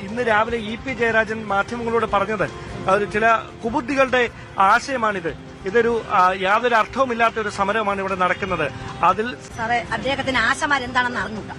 ഇന്ന് രാവിലെ E P Jayarajan മാധ്യമങ്ങളോട് പറഞ്ഞത് ചില കുബുദ്ധികളുടെ ആശയമാണിത്. ഇതൊരു യാതൊരു അർത്ഥവുമില്ലാത്ത ഒരു സമരമാണ് ഇവിടെ നടക്കുന്നത്. അതിൽ സാറേ, അദ്ദേഹത്തിന് ആശമാരെന്താണെന്ന് അറിഞ്ഞൂടാ.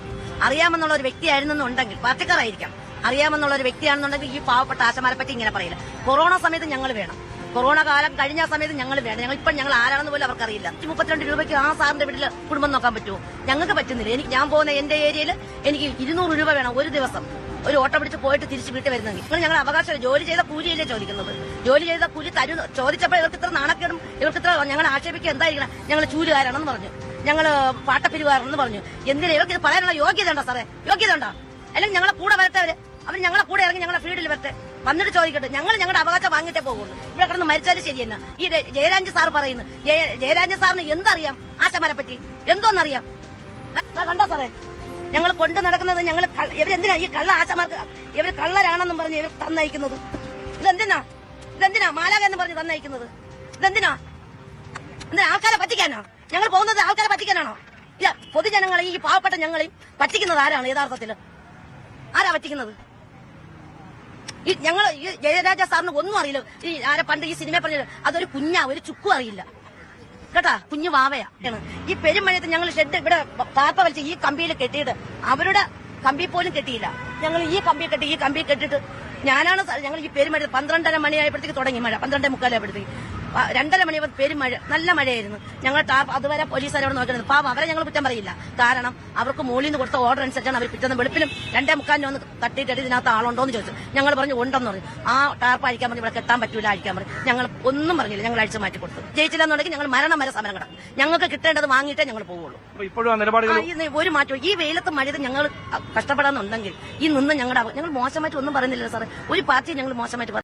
അറിയാമെന്നുള്ള ഒരു വ്യക്തിയായിരുന്നെന്നുണ്ടെങ്കിൽ പാർട്ടിക്കാരായിരിക്കാം. അറിയാമെന്നുള്ള ഒരു വ്യക്തിയാണെന്നുണ്ടെങ്കിൽ ഈ പാവപ്പെട്ട ആശമാരെ പറ്റി ഇങ്ങനെ പറയില്ല. കൊറോണ സമയത്ത് ഞങ്ങൾ വേണം, കൊറോണ കാലം കഴിഞ്ഞ സമയത്ത് ഞങ്ങൾ വേണം. ഞങ്ങൾ ആരാണെന്ന് പോലും അവർക്കറിയില്ല. 32 രൂപയ്ക്ക് ആ സാറിന്റെ വീട്ടിൽ കുടുംബം നോക്കാൻ പറ്റുമോ? ഞങ്ങൾക്ക് പറ്റുന്നില്ല. ഞാൻ പോകുന്ന എന്റെ ഏരിയയിൽ എനിക്ക് 200 രൂപ വേണം ഒരു ദിവസം. ഒരു ഓട്ടോ പിടിച്ച് പോയിട്ട് തിരിച്ച് വീട്ടിൽ വരുന്നെങ്കിൽ ഞങ്ങൾ അവകാശം ജോലി ചെയ്ത കൂലിയല്ലേ ചോദിക്കുന്നത്. ജോലി ചെയ്ത കൂലി തരും ചോദിച്ചപ്പോൾ ഇവർക്ക് ഇത്ര നാണക്കേടും, ഇവർക്ക് ഇത്ര ഞങ്ങൾ ആക്ഷേപിക്കുക എന്തായിരിക്കണം? ഞങ്ങൾ ചൂലുകാരാണെന്ന് പറഞ്ഞു, ഞങ്ങൾ പാട്ടപ്പിരിവാറാണെന്ന് പറഞ്ഞു. എന്തിനാ ഇവർക്ക് ഇത് പറയാനുള്ള യോഗ്യത ഉണ്ടോ സാറേ? യോഗ്യത ഉണ്ടോ? അല്ലെങ്കിൽ ഞങ്ങളെ കൂടെ വരട്ടവര്, അവർ ഞങ്ങളെ കൂടെ ഇറങ്ങി ഞങ്ങളെ ഫീൽഡിൽ വരട്ടെ, വന്നിട്ട് ചോദിക്കട്ടെ. ഞങ്ങളുടെ അവകാശം വാങ്ങിയിട്ടേ പോകുള്ളൂ. ഇവിടെ കിടന്ന് മരിച്ചാലും ശരിയെന്ന ഈ ജയരാജൻ സാർ പറയുന്നു. ജയരാജൻ സാറിന് എന്തറിയാം ആശമാരെ പറ്റി? എന്തോന്നറിയാം? കണ്ടോ സാറേ, ഞങ്ങൾ കൊണ്ടു നടക്കുന്നത് ഞങ്ങൾ ഇവരെന്തിനാ ഈ കള്ള ആശമാർക്ക് ഇവർ കള്ളരാണെന്നും പറഞ്ഞ് ഇവർ തന്നയക്കുന്നത്? ഇതെന്തിനാ മാലാക എന്ന് പറഞ്ഞ് തന്നയക്കുന്നത്? ഇതെന്തിനാ ആൾക്കാരെ പറ്റിക്കാനോ? ഞങ്ങൾ പോകുന്നത് ആൾക്കാരെ പറ്റിക്കാനാണോ? ഇല്ല, പൊതുജനങ്ങളെ ഈ പാവപ്പെട്ട ഞങ്ങളെയും പറ്റിക്കുന്നത് ആരാണ്? യഥാർത്ഥത്തിൽ ആരാ പറ്റിക്കുന്നത്? ഈ ഞങ്ങൾ ഈ ജയരാജ സാറിന് ഒന്നും അറിയില്ല. ഈ ആരെ പണ്ട് ഈ സിനിമ പറഞ്ഞത് അതൊരു കുഞ്ഞാ, ഒരു ചുക്കും അറിയില്ല കേട്ടാ, കുഞ്ഞു വാവയാ. ഈ പെരുമഴയത്ത് ഞങ്ങൾ ഷെഡ് ഇവിടെ പാപ്പ വലിച്ച് ഈ കമ്പിയിൽ കെട്ടിയിട്ട് അവരുടെ കമ്പി പോലും കെട്ടിയില്ല. ഞങ്ങൾ ഈ കമ്പി കെട്ടിയിട്ട് ഞങ്ങൾ ഈ പെരുമഴ 12:30 മണിയായപ്പോഴത്തേക്ക് തുടങ്ങി മഴ. 12:45 ആയപ്പോഴത്തേക്ക് 2:30 മണിയായപ്പോൾ പെരുമഴ, നല്ല മഴയായിരുന്നു. ഞങ്ങൾ അതുവരെ പോലീസുകാർ അവിടെ നോക്കുന്നത്. പാവം, അവരെ ഞങ്ങൾ കുറ്റം പറയില്ല. കാരണം അവർക്ക് മുകളിൽ നിന്ന് കൊടുത്ത ഓർഡർ അനുസരിച്ചാണ് അവർ പിറ്റേന്ന് വെളുപ്പിനും 2:45 ഒന്ന് തട്ടിയിട്ട് ഇതിനകത്ത് ആളുണ്ടോ എന്ന് ചോദിച്ചു. ഞങ്ങൾ പറഞ്ഞു ഉണ്ടെന്ന് പറഞ്ഞു. ആ ടാർപ്പ് അഴിക്കാൻ പറഞ്ഞു, ഇവിടെ കെട്ടാൻ പറ്റൂല, അഴിക്കാൻ പറഞ്ഞു. ഞങ്ങൾ ഒന്നും പറഞ്ഞില്ല, ഞങ്ങൾ അഴിച്ചു മാറ്റി കൊടുത്തു. ജയിച്ചില്ലെന്നുണ്ടെങ്കിൽ ഞങ്ങൾ മരണം വരെ സമരം കിടക്കും. ഞങ്ങൾക്ക് കിട്ടേണ്ടത് വാങ്ങിയിട്ടേ ഞങ്ങൾ പോവുള്ളൂ. ഒരു മാറ്റം ഈ വെയിലത്ത് മഴയത്ത് ഞങ്ങൾ കഷ്ടപ്പെടാന്നുണ്ടെങ്കിൽ ഈ നിന്ന് ഞങ്ങൾ മോശമായിട്ട് ഒന്നും പറയുന്നില്ല സാറേ. ഒരു പാർട്ടി ഞങ്ങൾ മോശമായിട്ട്